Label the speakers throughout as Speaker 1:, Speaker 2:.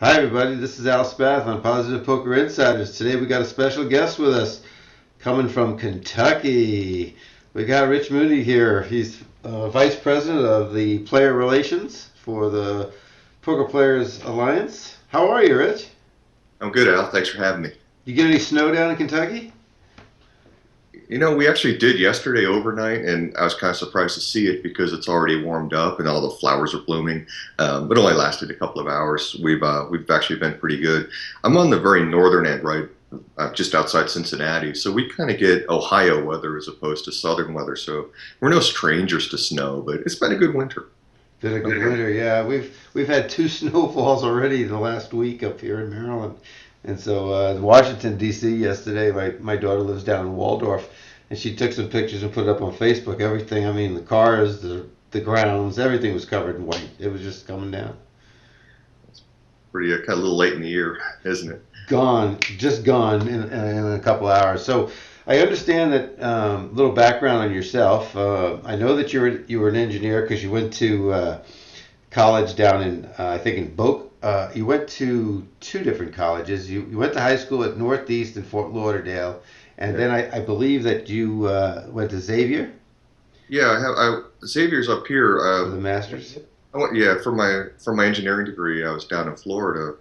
Speaker 1: Hi everybody, this is Al Spath on Positive Poker Insiders. Today we got a special guest with us coming from Kentucky. We got Rich Muny here. He's Vice President of the Player Relations for the Poker Players Alliance. How are you, Rich?
Speaker 2: I'm good, Al. Thanks for having me.
Speaker 1: You get any snow down in Kentucky?
Speaker 2: We actually did yesterday overnight, and I was kind of surprised to see it because it's already warmed up and all the flowers are blooming. But it only lasted a couple of hours. We've actually been pretty good. I'm on the very northern end, right, just outside Cincinnati, so we kind of get Ohio weather as opposed to southern weather. So we're no strangers to snow, but it's been a good winter.
Speaker 1: Been a good winter, yeah. We've had two snowfalls already the last week up here in Maryland, and so Washington D.C. yesterday. My daughter lives down in Waldorf, and she took some pictures and put it up on Facebook. Everything, I mean, the cars, the grounds, everything was covered in white. It was just coming down.
Speaker 2: Pretty kind of a little late in the year, isn't it?
Speaker 1: Gone, just gone in a couple hours. So I understand that little background on yourself. I know that you were an engineer because you went to college down in I think in Boca. You went to two different colleges. You went to high school at Northeast in Fort Lauderdale, and
Speaker 2: Yeah.
Speaker 1: then I believe that you went to Xavier
Speaker 2: Yeah, Xavier's up here.
Speaker 1: for the masters.
Speaker 2: Yeah, for my engineering degree, I was down in Florida,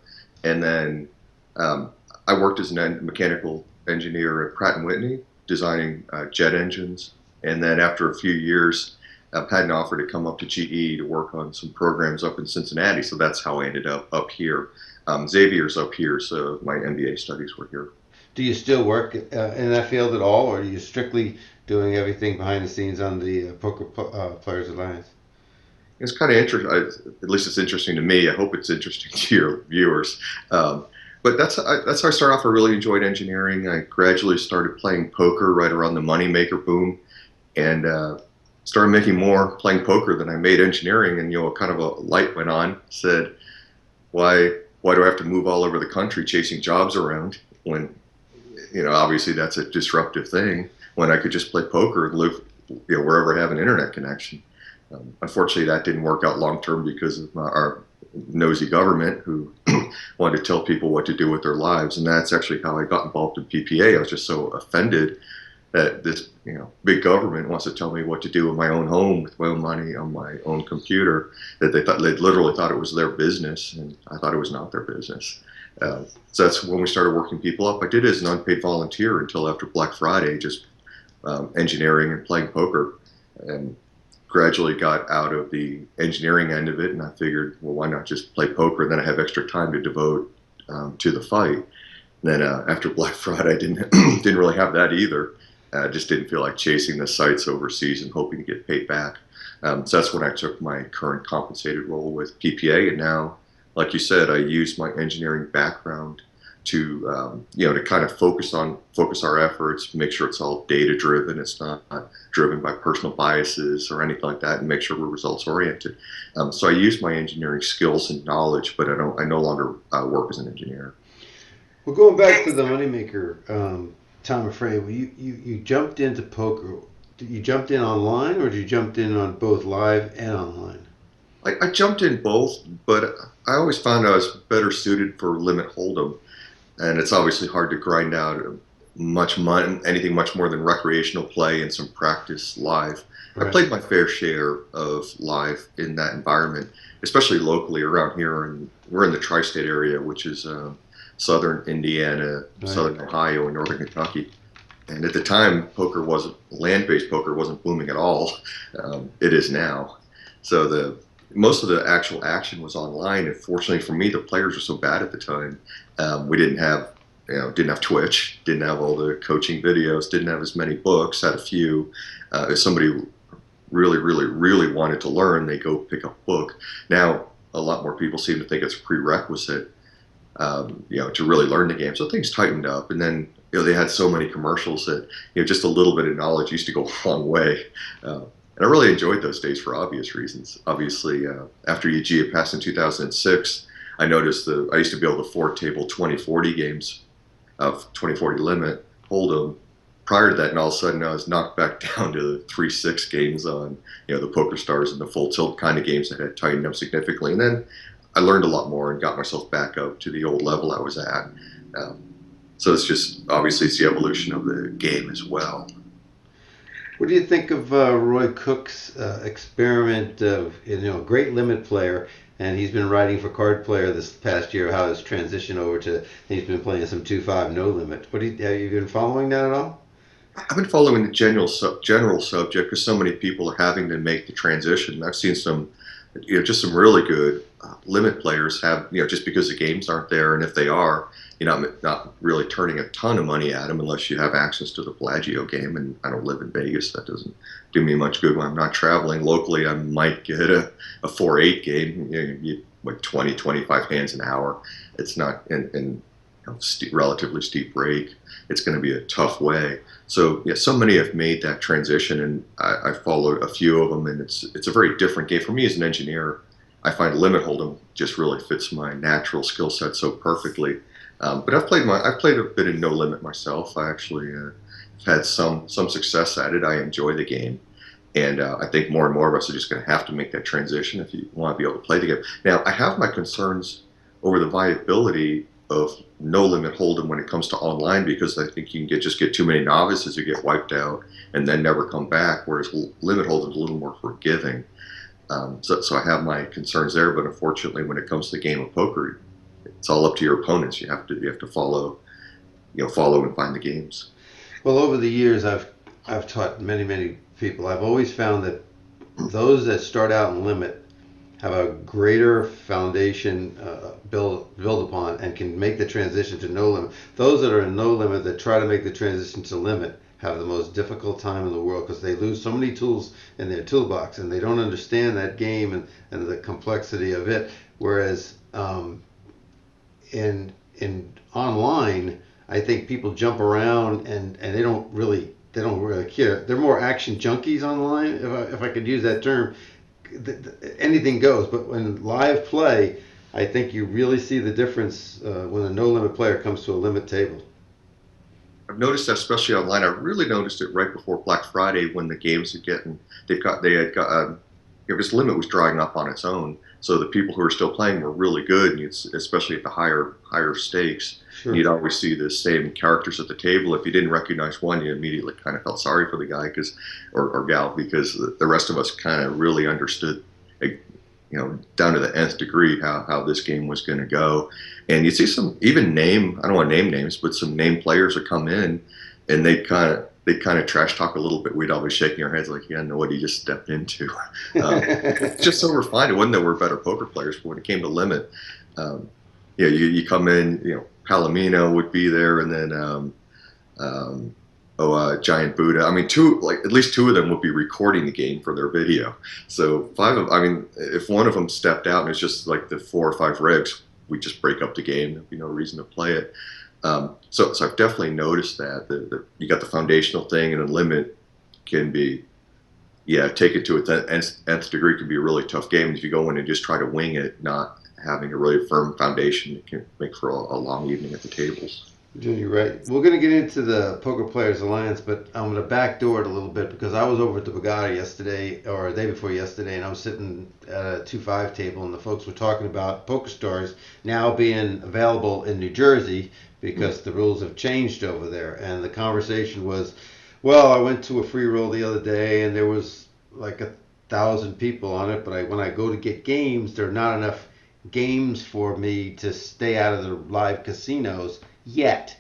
Speaker 2: and then um, I worked as a mechanical engineer at Pratt and Whitney, designing jet engines. And then after a few years, I had an offer to come up to GE to work on some programs up in Cincinnati. So that's how I ended up here. Xavier's up here, so my MBA studies were here.
Speaker 1: Do you still work in that field at all, or are you strictly doing everything behind the scenes on the Players Alliance?
Speaker 2: It's kind of interesting. At least it's interesting to me. I hope it's interesting to your viewers. But that's how I started off. I really enjoyed engineering. I gradually started playing poker right around the moneymaker boom, and started making more playing poker than I made engineering. And kind of a light went on. Said, why do I have to move all over the country chasing jobs around when obviously that's a disruptive thing when I could just play poker and live wherever I have an internet connection. Unfortunately, that didn't work out long term because of our nosy government who wanted to tell people what to do with their lives. And that's actually how I got involved in PPA. I was just so offended that this big government wants to tell me what to do in my own home with my own money on my own computer, that they literally thought it was their business, and I thought it was not their business. So that's when we started working people up. I did it as an unpaid volunteer until after Black Friday, just engineering and playing poker, and gradually got out of the engineering end of it. And I figured, well, why not just play poker? And then I have extra time to devote to the fight. And then after Black Friday, I didn't didn't really have that either. I just didn't feel like chasing the sites overseas and hoping to get paid back. So that's when I took my current compensated role with PPA, and now, like you said, I use my engineering background to to kind of focus our efforts, make sure it's all data driven, it's not driven by personal biases or anything like that, and make sure we're results oriented. So I use my engineering skills and knowledge, but I no longer work as an engineer.
Speaker 1: Well, going back to the moneymaker time frame, you jumped into poker. Did you jumped in online, or did you jumped in on both live and online?
Speaker 2: I jumped in both, but I always found I was better suited for limit hold'em, and it's obviously hard to grind out much money, anything much more than recreational play and some practice live. I
Speaker 1: Right.
Speaker 2: played my fair share of live in that environment, especially locally around here, and we're in the tri-state area, which is southern Indiana,
Speaker 1: Right.
Speaker 2: southern Ohio, and northern Kentucky. And at the time, land-based poker wasn't booming at all. It is now. So the most of the actual action was online, and fortunately for me, the players were so bad at the time. We didn't have Twitch, didn't have all the coaching videos, didn't have as many books, had a few. If somebody really, really, really wanted to learn, they go pick up a book. Now, a lot more people seem to think it's a prerequisite, to really learn the game. So things tightened up, and then they had so many commercials that just a little bit of knowledge used to go a long way. And I really enjoyed those days for obvious reasons. Obviously, after UG had passed in 2006, I noticed that I used to be able to four table 2040 games of 2040 limit, hold'em. Prior to that, and all of a sudden I was knocked back down to the 3-6 games on the Poker Stars and the full tilt kind of games that had tightened up significantly. And then I learned a lot more and got myself back up to the old level I was at. Um, so it's just, obviously, it's the evolution of the game as well.
Speaker 1: What do you think of Roy Cook's experiment of, great limit player, and he's been writing for Card Player this past year, how his transition over to, he's been playing some 2-5 no limit. Have you been following that at all?
Speaker 2: I've been following the general subject because so many people are having to make the transition. I've seen some, just some really good limit players have, just because the games aren't there, and if they are, not really turning a ton of money at them unless you have access to the Bellagio game. And I don't live in Vegas. That doesn't do me much good when I'm not traveling. Locally, I might get a 4-8 game, like 20, 25 hands an hour. It's not in relatively steep break. It's going to be a tough way. So yeah, so many have made that transition, and I followed a few of them, and it's a very different game for me as an engineer. I find limit hold'em just really fits my natural skill set so perfectly. But I've played a bit in no limit myself. I actually had some success at it. I enjoy the game, and I think more and more of us are just going to have to make that transition if you want to be able to play the game. Now, I have my concerns over the viability of no limit hold'em when it comes to online, because I think you can just get too many novices who get wiped out and then never come back, whereas limit hold'em is a little more forgiving. So I have my concerns there, but unfortunately, when it comes to the game of poker, it's all up to your opponents. You have to follow and find the games.
Speaker 1: Well, over the years, I've taught many people. I've always found that those that start out in limit have a greater foundation build upon and can make the transition to no limit. Those that are in no limit that try to make the transition to limit have the most difficult time in the world, because they lose so many tools in their toolbox and they don't understand that game and the complexity of it. Whereas in online, I think people jump around and they don't really care. They're more action junkies online, if I could use that term. Anything goes, but when live play, I think you really see the difference when a no limit player comes to a limit table.
Speaker 2: I've noticed that, especially online. I really noticed it right before Black Friday when the games this limit was drying up on its own. So the people who were still playing were really good, and especially at the higher stakes. Sure. You'd always see the same characters at the table. If you didn't recognize one, you immediately kind of felt sorry for the guy or gal, because the rest of us kind of really understood, down to the nth degree how this game was going to go. And you see some I don't want to name names, but some name players would come in and they kind of trash talk a little bit. We'd always shaking our heads like, yeah, know what he just stepped into. It's just so refined. It wasn't that we're better poker players, but when it came to limit, you come in, Palomino would be there, and then Giant Buddha. I mean, at least two of them would be recording the game for their video. So if one of them stepped out and it's just like the 4 or 5 regs, we just break up the game. There'd be no reason to play it. So I've definitely noticed that you got the foundational thing, and a limit can be, take it to its nth degree, can be a really tough game. And if you go in and just try to wing it, not having a really firm foundation, it can make for a long evening at the tables.
Speaker 1: You're right. We're going to get into the Poker Players Alliance, but I'm going to backdoor it a little bit, because I was over at the Borgata yesterday, or the day before yesterday, and I was sitting at a 2-5 table, and the folks were talking about PokerStars now being available in New Jersey because the rules have changed over there. And the conversation was, well, I went to a free roll the other day, and there was like 1,000 people on it, but when I go to get games, there are not enough games for me to stay out of the live casinos yet.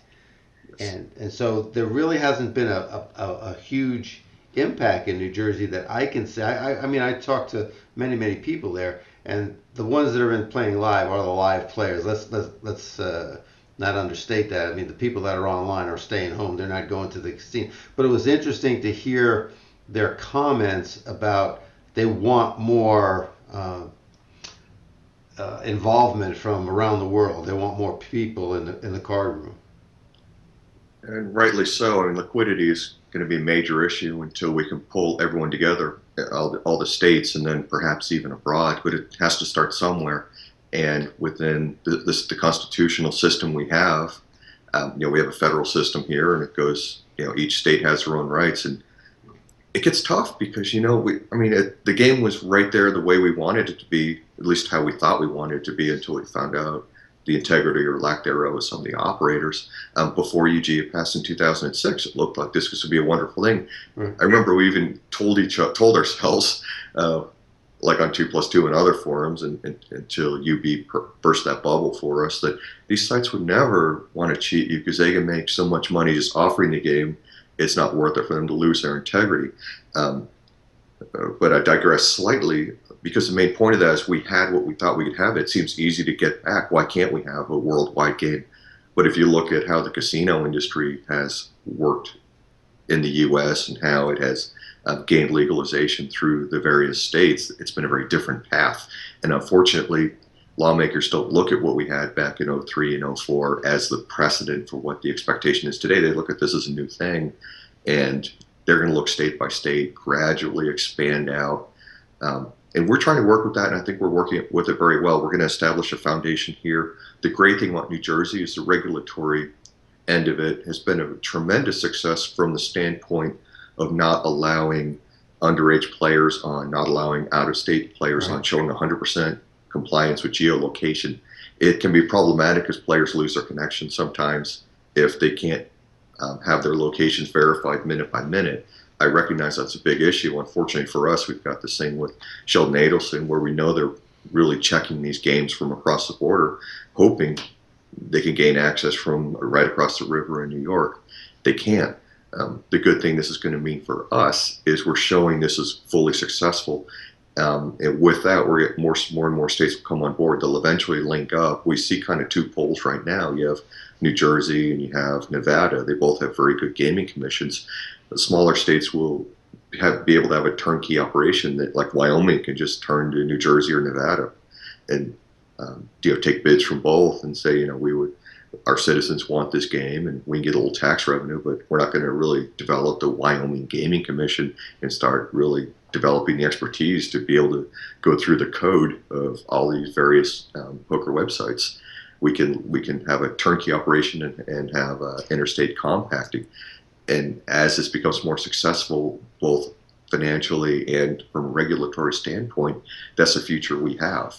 Speaker 1: And so there really hasn't been a huge impact in New Jersey that I can say. I talked to many people there, and the ones that are playing live are the live players. Let's not understate that. I mean, the people that are online are staying home. They're not going to the casino. But it was interesting to hear their comments about they want more involvement from around the world. They want more people in the card room.
Speaker 2: And rightly so. I mean, liquidity is going to be a major issue until we can pull everyone together, all the states, and then perhaps even abroad. But it has to start somewhere. And within the constitutional system we have, we have a federal system here, and it goes, each state has their own rights. And it gets tough because, the game was right there the way we wanted it to be, at least how we thought we wanted it to be until we found out the integrity or lack thereof of some of the operators. Before UGA passed in 2006, it looked like this was going to be a wonderful thing.
Speaker 1: Right.
Speaker 2: I remember we even told ourselves, like on 2+2 and other forums, until UB burst that bubble for us, that these sites would never want to cheat you because they can make so much money just offering the game. It's not worth it for them to lose their integrity. But I digress slightly, because the main point of that is we had what we thought we could have. It seems easy to get back. Why can't we have a worldwide game? But if you look at how the casino industry has worked in the U.S. and how it has gained legalization through the various states, it's been a very different path. And unfortunately, lawmakers don't look at what we had back in 03 and 04 as the precedent for what the expectation is today. They look at this as a new thing, and they're going to look state by state, gradually expand out. And we're trying to work with that, and I think we're working with it very well. We're going to establish a foundation here. The great thing about New Jersey is the regulatory end of it has been a tremendous success from the standpoint of not allowing underage players on, not allowing out-of-state players on, showing 100% compliance with geolocation. It can be problematic as players lose their connection sometimes if they can't have their locations verified minute by minute. I recognize that's a big issue. Unfortunately for us, we've got this thing with Sheldon Adelson where we know they're really checking these games from across the border, hoping they can gain access from right across the river in New York. They can't. The good thing this is going to mean for us is we're showing this is fully successful. And with that, we're getting more and more states will come on board. They'll eventually link up. We see kind of two poles right now. You have New Jersey and you have Nevada. They both have very good gaming commissions. The smaller states will be able to have a turnkey operation that, like Wyoming, can just turn to New Jersey or Nevada and take bids from both and say, our citizens want this game and we can get a little tax revenue, but we're not going to really develop the Wyoming Gaming Commission and start really developing the expertise to be able to go through the code of all these various poker websites. We can have a turnkey operation and have interstate compacting. And as this becomes more successful, both financially and from a regulatory standpoint, that's the future we have.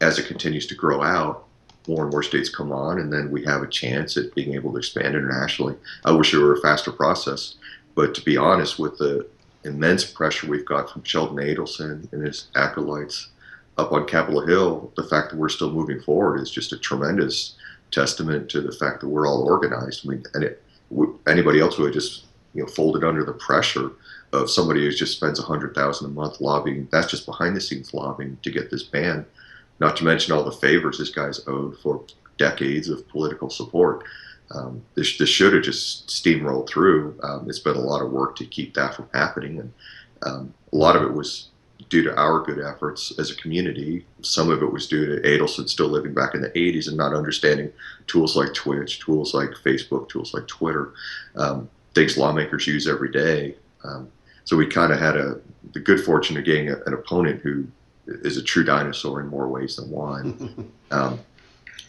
Speaker 2: As it continues to grow out, more and more states come on, and then we have a chance at being able to expand internationally. I wish it were a faster process, but to be honest, with the immense pressure we've got from Sheldon Adelson and his acolytes up on Capitol Hill, the fact that we're still moving forward is just a tremendous testament to the fact that we're all organized. Anybody else would have just folded under the pressure of somebody who just spends $100,000 a month lobbying. That's just behind the scenes lobbying to get this banned. Not to mention all the favors this guy's owed for decades of political support. This should have just steamrolled through. It's been a lot of work to keep that from happening, and a lot of it was due to our good efforts as a community. Some of it was due to Adelson still living back in the 80s and not understanding tools like Twitch, tools like Facebook, tools like Twitter, things lawmakers use every day. So we kind of had the good fortune of getting an opponent who is a true dinosaur in more ways than one,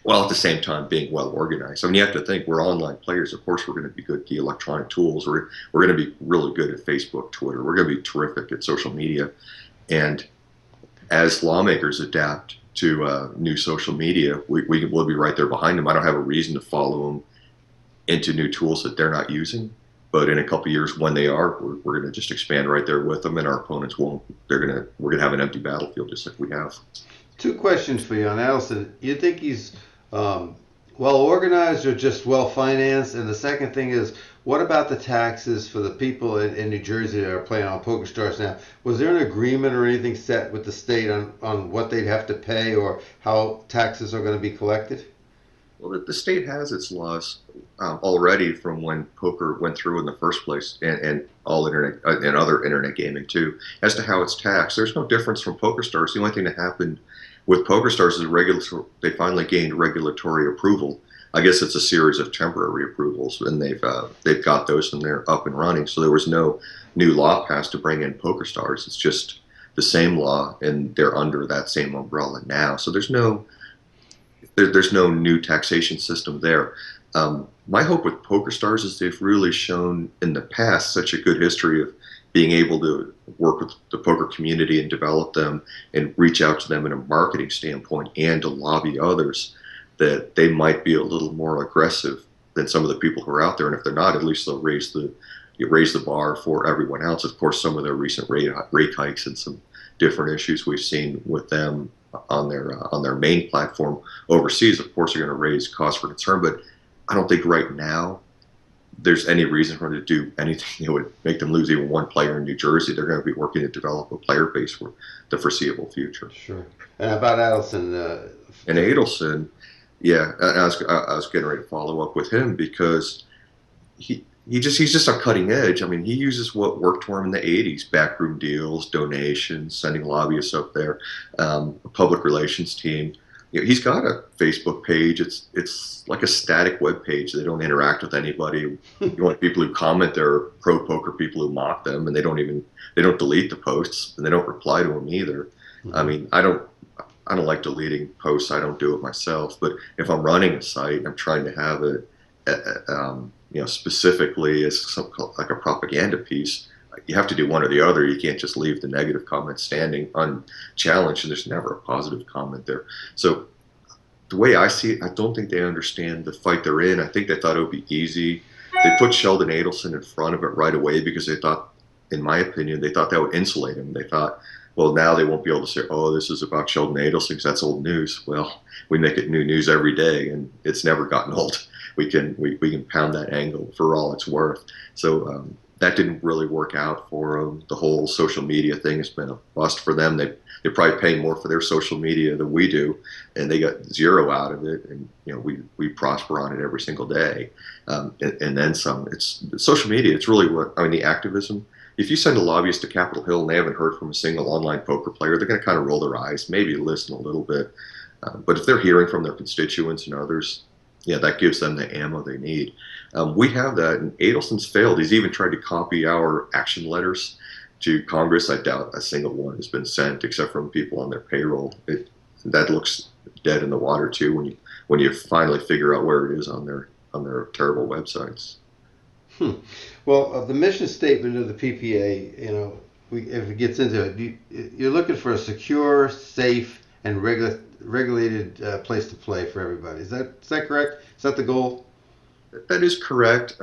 Speaker 2: while at the same time being well organized. You have to think we're online players. Of course, we're going to be good at the electronic tools. We're going to be really good at Facebook, Twitter. We're going to be terrific at social media. And as lawmakers adapt to new social media, we will be right there behind them. I don't have a reason to follow them into new tools that they're not using. But in a couple of years, when they are, we're going to just expand right there with them, and our opponents won't. We're going to have an empty battlefield just like we have.
Speaker 1: Two questions for you on Adelson. You think he's well organized or just well financed? And the second thing is, what about the taxes for the people in New Jersey that are playing on PokerStars now? Was there an agreement or anything set with the state on what they'd have to pay or how taxes are going to be collected?
Speaker 2: Well, the state has its laws already from when poker went through in the first place, and all internet and other internet gaming too, as to how it's taxed. There's no difference from PokerStars. The only thing that happened with PokerStars is they finally gained regulatory approval. I guess it's a series of temporary approvals, and they've got those and they're up and running. So there was no new law passed to bring in PokerStars. It's just the same law, and they're under that same umbrella now. So there's no new taxation system there. My hope with PokerStars is they've really shown in the past such a good history of being able to work with the poker community and develop them and reach out to them in a marketing standpoint and to lobby others, that they might be a little more aggressive than some of the people who are out there. And if they're not, at least they'll raise the bar for everyone else. Of course, some of their recent rate hikes and some different issues we've seen with them on their main platform overseas, of course, are going to raise cause for concern. But I don't think right now there's any reason for them to do anything that would make them lose even one player in New Jersey. They're going to be working to develop a player base for the foreseeable future.
Speaker 1: Sure. And about Adelson?
Speaker 2: And Adelson, yeah, I was getting ready to follow up with him because he's just on cutting edge. I mean, he uses what worked for him in the 80s: backroom deals, donations, sending lobbyists up there, a public relations team. You know, he's got a Facebook page. It's like a static web page. They don't interact with anybody. You want people who comment, they're pro poker people who mock them, and they don't delete the posts, and they don't reply to them either. Mm-hmm. I mean, I don't like deleting posts. I don't do it myself. But if I'm running a site, I'm trying to have it, specifically as like a propaganda piece. You have to do one or the other. You can't just leave the negative comments standing unchallenged, and there's never a positive comment there. So the way I see it, I don't think they understand the fight they're in. I think they thought it would be easy. They put Sheldon Adelson in front of it right away because they thought, in my opinion, they thought that would insulate him. They thought, well, now they won't be able to say, oh, this is about Sheldon Adelson because that's old news. Well, we make it new news every day, and it's never gotten old. We can pound that angle for all it's worth. So that didn't really work out for them. The whole social media thing has been a bust for them. They're probably paying more for their social media than we do, and they got zero out of it. And we prosper on it every single day, and then some. It's social media. It's really the activism. If you send a lobbyist to Capitol Hill and they haven't heard from a single online poker player, they're going to kind of roll their eyes, maybe listen a little bit. But if they're hearing from their constituents and others, yeah, that gives them the ammo they need. We have that, and Adelson's failed. He's even tried to copy our action letters to Congress. I doubt a single one has been sent, except from people on their payroll. That looks dead in the water too when you finally figure out where it is on their terrible websites.
Speaker 1: Well, the mission statement of the PPA, if it gets into it, you're looking for a secure, safe, and regulated place to play for everybody. Is that correct? Is that the goal?
Speaker 2: That is correct.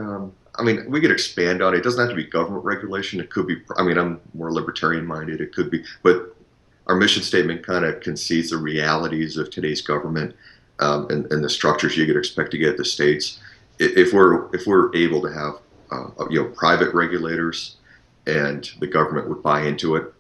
Speaker 2: We could expand on it. It doesn't have to be government regulation. It could be, I'm more libertarian minded. It could be, but our mission statement kind of concedes the realities of today's government and the structures you could expect to get at the states. If we're able to have private regulators and the government would buy into it,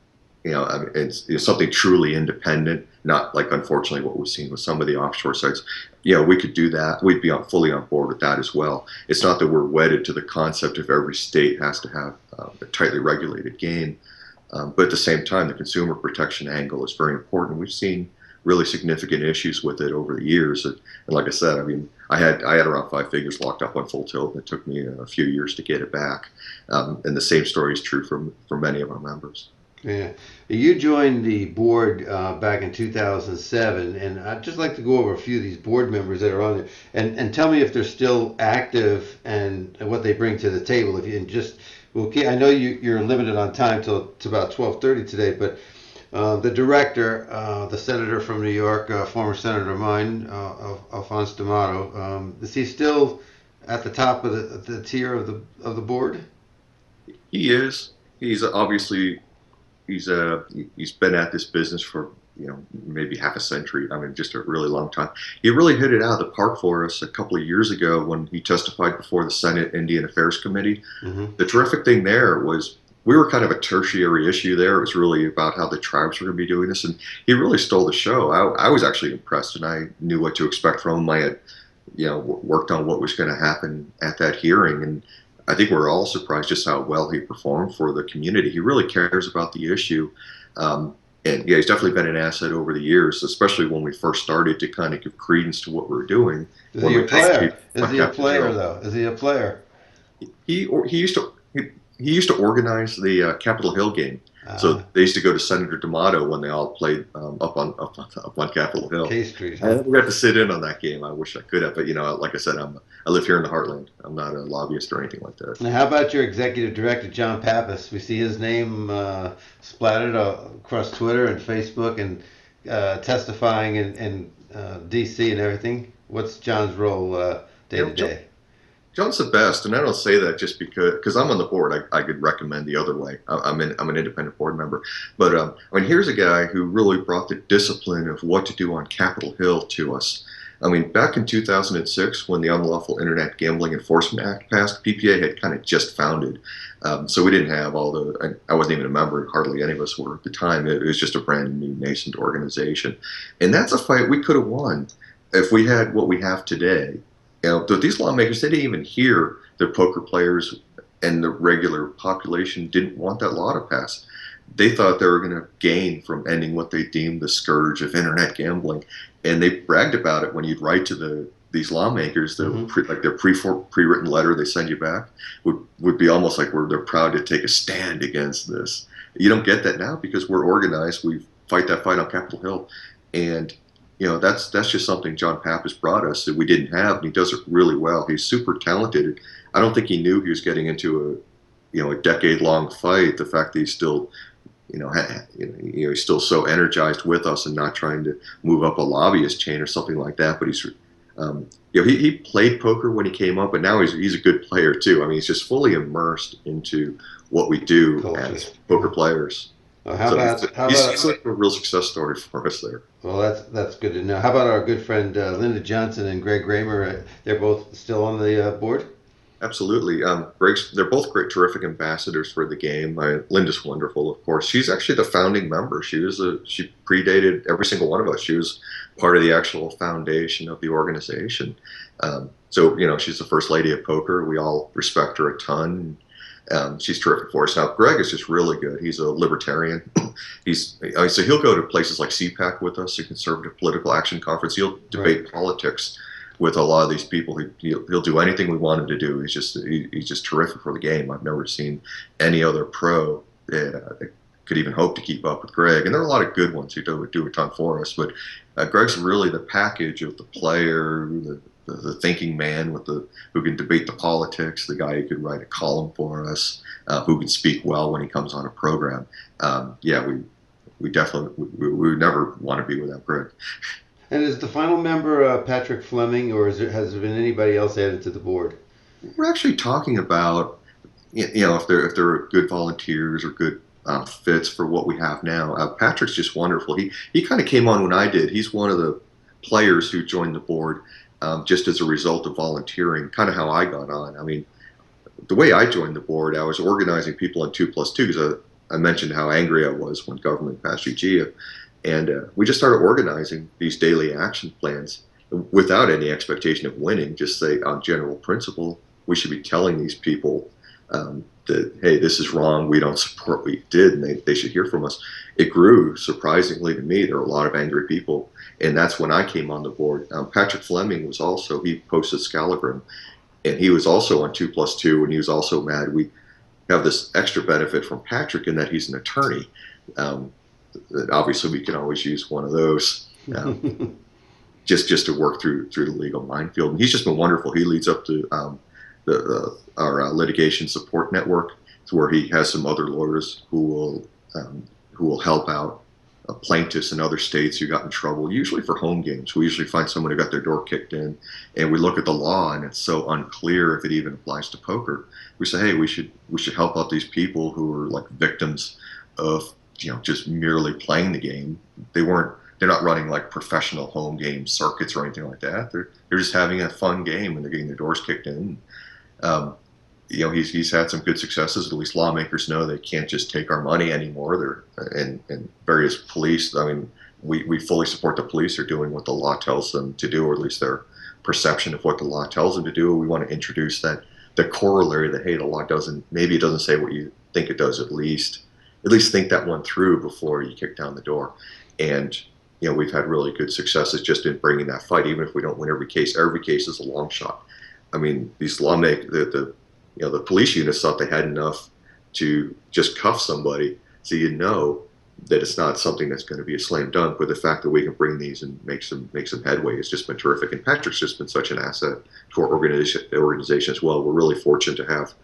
Speaker 2: it's something truly independent, not like unfortunately what we've seen with some of the offshore sites. We could do that. We'd be fully on board with that as well. It's not that we're wedded to the concept of every state has to have a tightly regulated game, but at the same time, the consumer protection angle is very important. We've seen really significant issues with it over the years, and like I said, I had around 5 figures locked up on full tilt, and it took me a few years to get it back. And the same story is true for many of our members.
Speaker 1: Yeah, you joined the board back in 2007, and I'd just like to go over a few of these board members that are on there, and tell me if they're still active and what they bring to the table. If you can just, I know you're limited on time till to about 12:30 today, but the director, the senator from New York, former senator of mine, Alphonse D'Amato, is he still at the top of the tier of the board?
Speaker 2: He is. He's obviously. He's been at this business for maybe half a century. Just a really long time. He really hit it out of the park for us a couple of years ago when he testified before the Senate Indian Affairs Committee. Mm-hmm. The terrific thing there was we were kind of a tertiary issue there. It was really about how the tribes were going to be doing this, and he really stole the show. I was actually impressed, and I knew what to expect from him. I had worked on what was going to happen at that hearing, and I think we're all surprised just how well he performed for the community. He really cares about the issue. And he's definitely been an asset over the years, especially when we first started to kind of give credence to what we're doing.
Speaker 1: Is he a player? Is he a player, though? Is he a player?
Speaker 2: He used to organize the Capitol Hill game. So they used to go to Senator D'Amato when they all played up on Capitol Hill.
Speaker 1: K Street.
Speaker 2: I never got to sit in on that game. I wish I could have, but like I said, I live here in the heartland. I'm not a lobbyist or anything like that.
Speaker 1: Now, how about your executive director, John Pappas? We see his name splattered across Twitter and Facebook and testifying in D.C. and everything. What's John's role day to day?
Speaker 2: John's the best, and I don't say that just because I'm on the board. I could recommend the other way. I'm an independent board member, but I mean, here's a guy who really brought the discipline of what to do on Capitol Hill to us. I mean, back in 2006, when the Unlawful Internet Gambling Enforcement Act passed, PPA had kind of just founded, so we didn't have all the. I wasn't even a member. Hardly any of us were at the time. It was just a brand new nascent organization, and that's a fight we could have won if we had what we have today. These lawmakers, they didn't even hear the poker players and the regular population didn't want that law to pass. They thought they were going to gain from ending what they deemed the scourge of internet gambling, and they bragged about it when you'd write to these lawmakers. Their pre-written letter they send you back would be almost like they're proud to take a stand against this. You don't get that now because we're organized. We fight that fight on Capitol Hill, and that's just something John Pappas brought us that we didn't have, and he does it really well. He's super talented. I don't think he knew he was getting into a decade-long fight. The fact that he's still, he's still so energized with us and not trying to move up a lobbyist chain or something like that. But he's, he played poker when he came up, but now he's a good player too. I mean, he's just fully immersed into what we do as poker players. He's like a real success story for us there.
Speaker 1: Well, that's good to know. How about our good friend Linda Johnson and Greg Raymer? They're both still on the board?
Speaker 2: Absolutely. They're both great, terrific ambassadors for the game. Linda's wonderful, of course. She's actually the founding member. She predated every single one of us. She was part of the actual foundation of the organization. So she's the first lady of poker. We all respect her a ton. She's terrific for us. Now, Greg is just really good. He's a libertarian. So he'll go to places like CPAC with us, the Conservative Political Action Conference. He'll debate politics with a lot of these people. He'll do anything we want him to do. He's just terrific for the game. I've never seen any other pro that could even hope to keep up with Greg. And there are a lot of good ones who do a ton for us. But Greg's really the package of the player, the thinking man who can debate the politics, the guy who can write a column for us, who can speak well when he comes on a program. We definitely we would never want to be without Greg.
Speaker 1: And is the final member Patrick Fleming, or has there been anybody else added to the board?
Speaker 2: We're actually talking about if there are good volunteers or good fits for what we have now. Patrick's just wonderful. He kind of came on when I did. He's one of the players who joined the board. Just as a result of volunteering, kind of how I got on. I mean, the way I joined the board, I was organizing people on 2+2 because I mentioned how angry I was when government passed UGA. And we just started organizing these daily action plans without any expectation of winning, just say on general principle, we should be telling these people that, hey, this is wrong, we don't support what you did, and they should hear from us. It grew, surprisingly to me. There were a lot of angry people, and that's when I came on the board. Patrick Fleming was also, he posted Scalagram, and he was also on 2+2, and he was also mad. We have this extra benefit from Patrick in that he's an attorney. Obviously, we can always use one of those just to work through the legal minefield. And he's just been wonderful. He leads up to our litigation support network, where he has some other lawyers who will help out plaintiffs in other states who got in trouble, usually for home games. We usually find someone who got their door kicked in, and we look at the law, and it's so unclear if it even applies to poker. We say, hey, we should help out these people who are like victims of just merely playing the game. They're not running like professional home game circuits or anything like that. They're just having a fun game, and they're getting their doors kicked in. He's had some good successes. At least lawmakers know they can't just take our money anymore. And various police, I mean, we fully support the police. They're doing what the law tells them to do, or at least their perception of what the law tells them to do. We want to introduce the corollary that, hey, the law doesn't say what you think it does. At least think that one through before you kick down the door. And we've had really good successes just in bringing that fight, even if we don't win every case. Every case is a long shot. I mean, these lawmakers, the police units thought they had enough to just cuff somebody. So you know that it's not something that's going to be a slam dunk, but the fact that we can bring these and make some headway has just been terrific. And Patrick's just been such an asset to our organization as well. We're really fortunate to have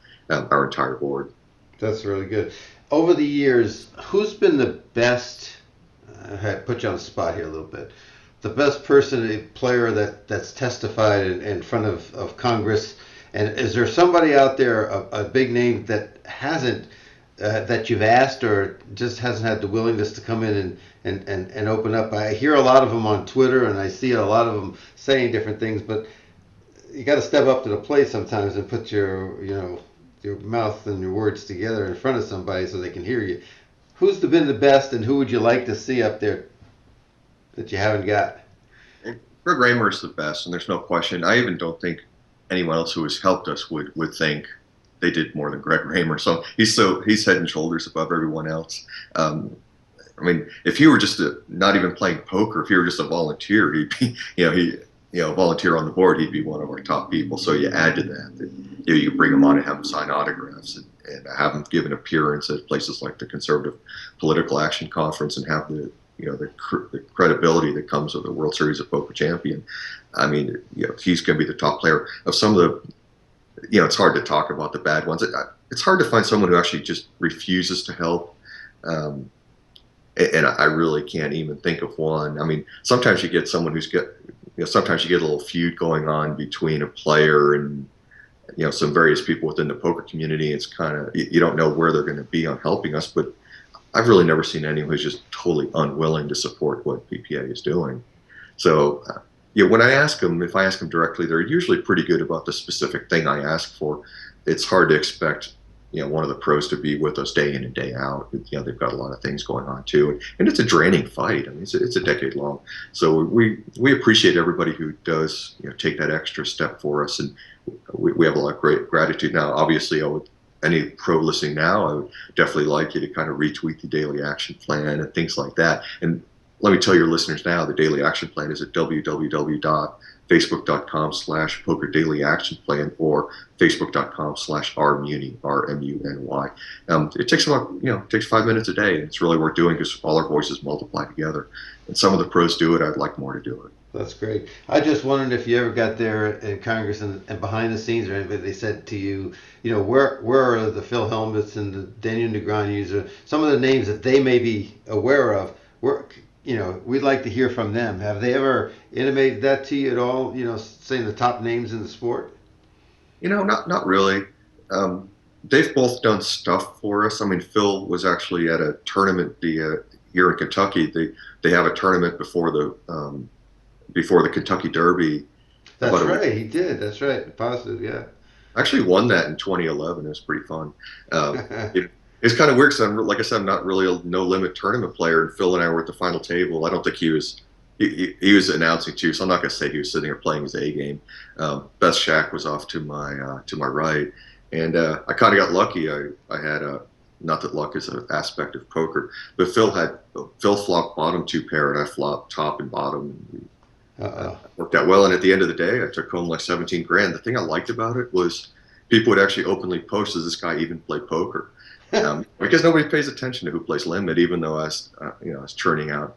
Speaker 2: our entire board.
Speaker 1: That's really good. Over the years, who's been the best? I had to put you on the spot here a little bit. The best player that's testified in front of Congress, and is there somebody out there, a big name that hasn't, that you've asked or just hasn't had the willingness to come in and open up? I hear a lot of them on Twitter, and I see a lot of them saying different things, but you got to step up to the plate sometimes and put your mouth and your words together in front of somebody so they can hear you. Who's been the best, and who would you like to see up there that you haven't got?
Speaker 2: Greg Raymer's the best, and there's no question. I even don't think anyone else who has helped us would think they did more than Greg Raymer. So he's head and shoulders above everyone else. I mean, if he were just not even playing poker, if he were just a volunteer, he'd be, volunteer on the board, he'd be one of our top people. So you add to that you bring him on and have him sign autographs and have him give an appearance at places like the Conservative Political Action Conference and have the credibility that comes with the World Series of Poker champion. I mean, he's going to be the top player of some of the. It's hard to talk about the bad ones. It's hard to find someone who actually just refuses to help. And I really can't even think of one. I mean, sometimes you get someone sometimes you get a little feud going on between a player and some various people within the poker community. It's kind of, you don't know where they're going to be on helping us, but I've really never seen anyone who's just totally unwilling to support what PPA is doing. So, when I ask them, if I ask them directly, they're usually pretty good about the specific thing I ask for. It's hard to expect, one of the pros to be with us day in and day out. They've got a lot of things going on too, and it's a draining fight. I mean, it's a decade long. So we appreciate everybody who does, take that extra step for us, and we have a lot of great gratitude. Now, obviously, any pro listening now, I would definitely like you to kind of retweet the daily action plan and things like that. And let me tell your listeners now, the daily action plan is at www.facebook.com/poker daily action plan or facebook.com/rmuny, RMUNY. It takes about, takes 5 minutes a day, and it's really worth doing because all our voices multiply together. And some of the pros do it. I'd like more to do it.
Speaker 1: That's great. I just wondered if you ever got there in Congress and behind the scenes, or anybody they said to you, where are the Phil Helmuths and the Daniel Negreanu's, or some of the names that they may be aware of? We'd like to hear from them. Have they ever intimated that to you at all? Saying the top names in the sport?
Speaker 2: Not really. They've both done stuff for us. I mean, Phil was actually at a tournament here in Kentucky. They have a tournament before the Kentucky Derby.
Speaker 1: That's right, he did. That's right. Positive, yeah.
Speaker 2: I actually won that in 2011. It was pretty fun. It's kind of weird because like I said, I'm not really a no limit tournament player. And Phil and I were at the final table. I don't think he was announcing too, so I'm not going to say he was sitting there playing his A game. Best Shack was off to my right, and I kind of got lucky. I had not that luck is an aspect of poker, but Phil flopped bottom two pair, and I flopped top and bottom. Worked out well, and at the end of the day, I took home like 17 grand. The thing I liked about it was people would actually openly post, "Does this guy even play poker?" Because nobody pays attention to who plays limit, even though I was churning out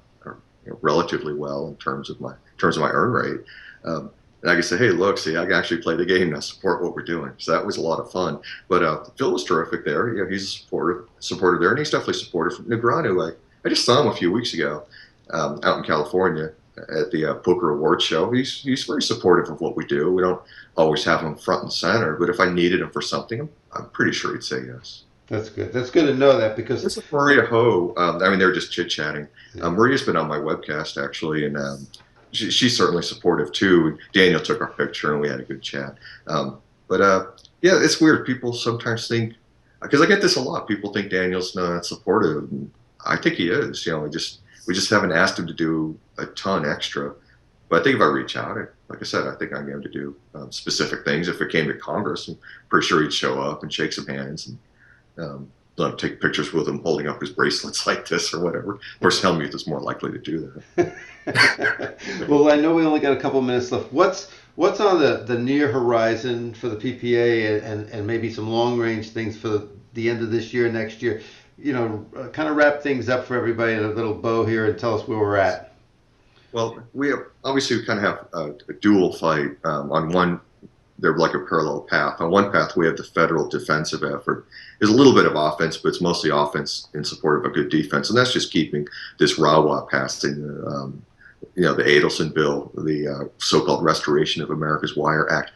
Speaker 2: relatively well in terms of my earn rate. And I could say, "Hey, look, see, I can actually play the game now. Support what we're doing." So that was a lot of fun. But Phil was terrific there. He's a supporter there, and he's definitely supportive. Negreanu, I just saw him a few weeks ago out in California at the Poker Awards show. He's very supportive of what we do. We don't always have him front and center, but if I needed him for something, I'm pretty sure he'd say yes.
Speaker 1: That's good. That's good to know that, because
Speaker 2: this is Maria Ho. They were just chit chatting. Yeah. Maria's been on my webcast actually, and she's certainly supportive too. Daniel took our picture, and we had a good chat. It's weird. People sometimes think, because I get this a lot. People think Daniel's not supportive. And I think he is. We just haven't asked him to do a ton extra. But I think if I reach out, like I said, I think I'm going to do specific things. If it came to Congress, I'm pretty sure he'd show up and shake some hands and take pictures with him holding up his bracelets like this or whatever. Of course, Helmuth is more likely to do that.
Speaker 1: Well, I know we only got a couple minutes left. What's on the near horizon for the PPA and maybe some long range things for the end of this year, next year? kind of wrap things up for everybody in a little bow here and tell us where we're at.
Speaker 2: Well, we kind of have a dual fight. On one, they're like a parallel path. On one path, we have the federal defensive effort. There's a little bit of offense, but it's mostly offense in support of a good defense, and that's just keeping this RAWA passing. The Adelson bill, the so-called Restoration of America's Wire Act.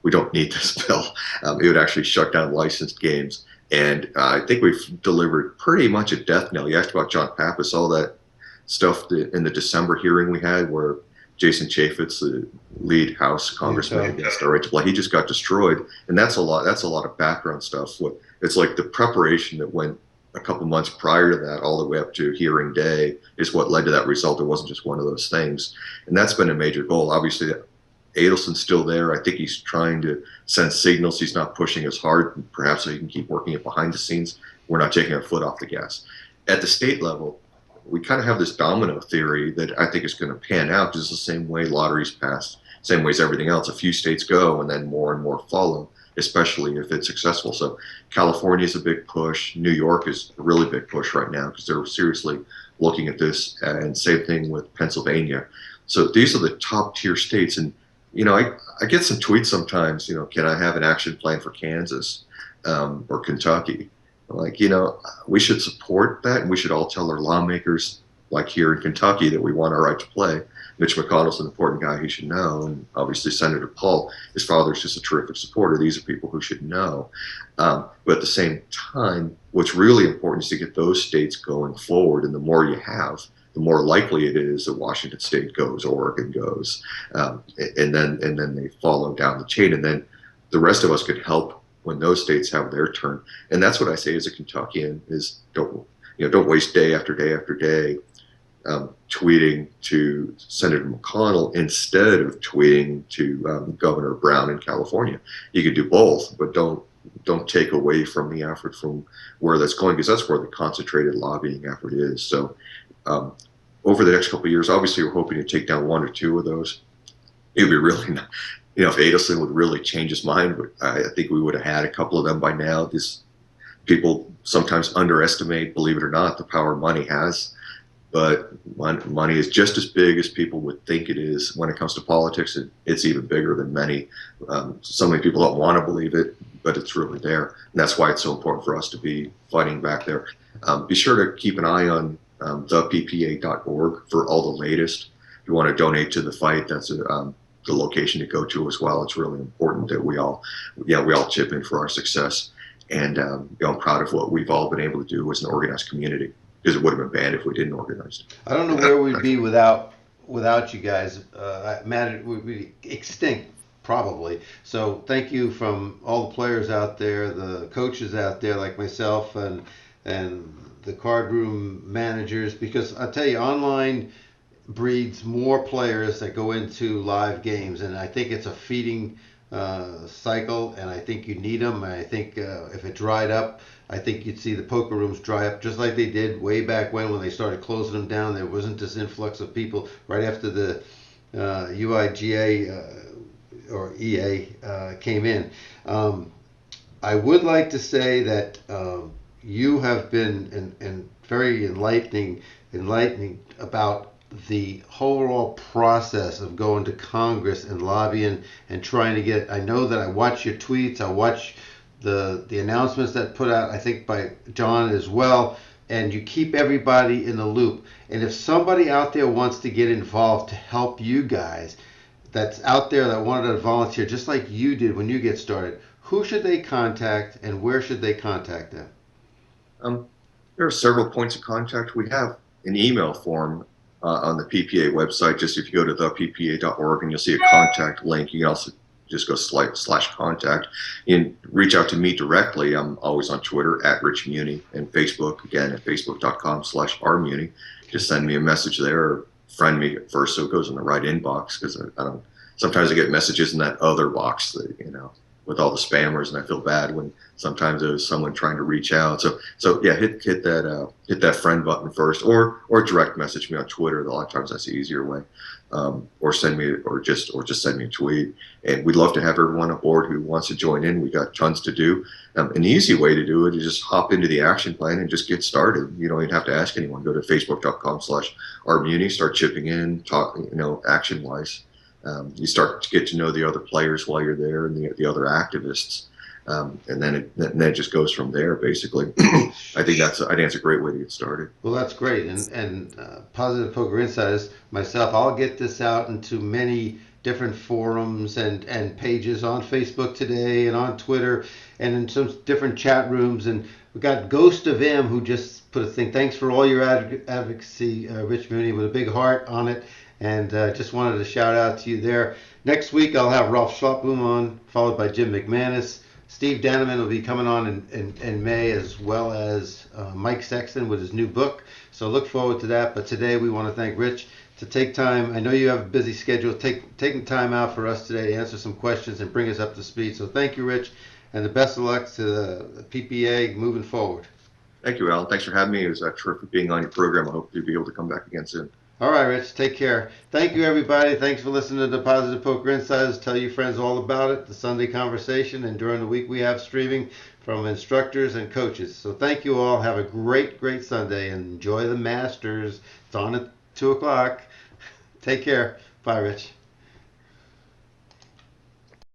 Speaker 2: We don't need this bill. It would actually shut down licensed games. And I think we've delivered pretty much a death knell. You asked about John Pappas, all that stuff in the December hearing we had where Jason Chaffetz, the lead House congressman against our right to play, he just got destroyed. And that's a lot of background stuff. It's like the preparation that went a couple months prior to that, all the way up to hearing day, is what led to that result. It wasn't just one of those things. And that's been a major goal. Obviously, Adelson's still there. I think he's trying to send signals. He's not pushing as hard, perhaps so he can keep working it behind the scenes. We're not taking our foot off the gas. At the state level, we kind of have this domino theory that I think is going to pan out just the same way lotteries pass, same way as everything else. A few states go and then more and more follow, especially if it's successful. So California is a big push. New York is a really big push right now because they're seriously looking at this, and same thing with Pennsylvania. So these are the top tier states. And, I get some tweets sometimes, can I have an action plan for Kansas or Kentucky? Like, we should support that, and we should all tell our lawmakers, like here in Kentucky, that we want our right to play. Mitch McConnell's an important guy who should know, and obviously Senator Paul, his father's just a terrific supporter. These are people who should know. But at the same time, what's really important is to get those states going forward, and the more you have, the more likely it is that Washington State goes, Oregon goes, and then they follow down the chain, and then the rest of us could help when those states have their turn. And that's what I say as a Kentuckian is don't waste day after day after day tweeting to Senator McConnell instead of tweeting to Governor Brown in California. You could do both, but don't take away from the effort from where that's going, because that's where the concentrated lobbying effort is. So over the next couple of years, obviously we're hoping to take down one or two of those. It would be really nice. If Adelson would really change his mind, I think we would have had a couple of them by now. These people sometimes underestimate, believe it or not, the power money has. But money is just as big as people would think it is. When it comes to politics, it's even bigger than many. So many people don't want to believe it, but it's really there. And that's why it's so important for us to be fighting back there. Be sure to keep an eye on theppa.org for all the latest. If you want to donate to the fight, that's the location to go to as well. It's really important that we all chip in for our success. And I'm proud of what we've all been able to do as an organized community, because it would have been bad if we didn't organize.
Speaker 1: I don't know where we'd be without you guys. We'd be extinct probably. So thank you from all the players out there, the coaches out there like myself, and the card room managers, because I tell you, online breeds more players that go into live games, and I think it's a feeding cycle, and I think you need them. And I think if it dried up, I think you'd see the poker rooms dry up just like they did way back when they started closing them down. There wasn't this influx of people right after the UIGA or EA came in. I would like to say that you have been and very enlightening about the overall process of going to Congress and lobbying and trying to get. I know that I watch your tweets, I watch the announcements that put out, I think by John as well, and you keep everybody in the loop. And if somebody out there wants to get involved to help you guys, that's out there that wanted to volunteer just like you did when you get started, who should they contact and where should they contact them?
Speaker 2: There are several points of contact. We have an email form on the PPA website. Just if you go to theppa.org and you'll see a contact link, you can also just go /contact and reach out to me directly. I'm always on Twitter at Rich Muny, and Facebook, again, at facebook.com/rmuny. Just send me a message there, or friend me at first so it goes in the right inbox, because sometimes I get messages in that other box that, with all the spammers, and I feel bad when sometimes there's someone trying to reach out. So yeah, hit that friend button first, or direct message me on Twitter. A lot of times that's the easier way. or send me send me a tweet. And we'd love to have everyone aboard who wants to join in. We got tons to do. An easy way to do it is just hop into the action plan and just get started. You don't even have to ask anyone. Go to facebook.com/rmuny, start chipping in, talk, action wise. You start to get to know the other players while you're there and the other activists. And then it just goes from there, basically. I think that's a great way to get started.
Speaker 1: Well, that's great. And Positive Poker Insiders, myself, I'll get this out into many different forums and pages on Facebook today and on Twitter and in some different chat rooms. And we got Ghost of M who just put a thing. Thanks for all your advocacy, Rich Muny, with a big heart on it. And just wanted to shout out to you there. Next week, I'll have Ralph Schlottboom on, followed by Jim McManus. Steve Daneman will be coming on in May, as well as Mike Sexton with his new book. So look forward to that. But today we want to thank Rich to take time. I know you have a busy schedule. Taking time out for us today to answer some questions and bring us up to speed. So thank you, Rich, and the best of luck to the PPA moving forward.
Speaker 2: Thank you, Alan. Thanks for having me. It was terrific being on your program. I hope you'll be able to come back again soon.
Speaker 1: All right, Rich. Take care. Thank you, everybody. Thanks for listening to the Positive Poker Insiders. Tell your friends all about it, the Sunday conversation, and during the week we have streaming from instructors and coaches. So thank you all. Have a great, great Sunday, and enjoy the Masters. It's on at 2 o'clock. Take care. Bye, Rich.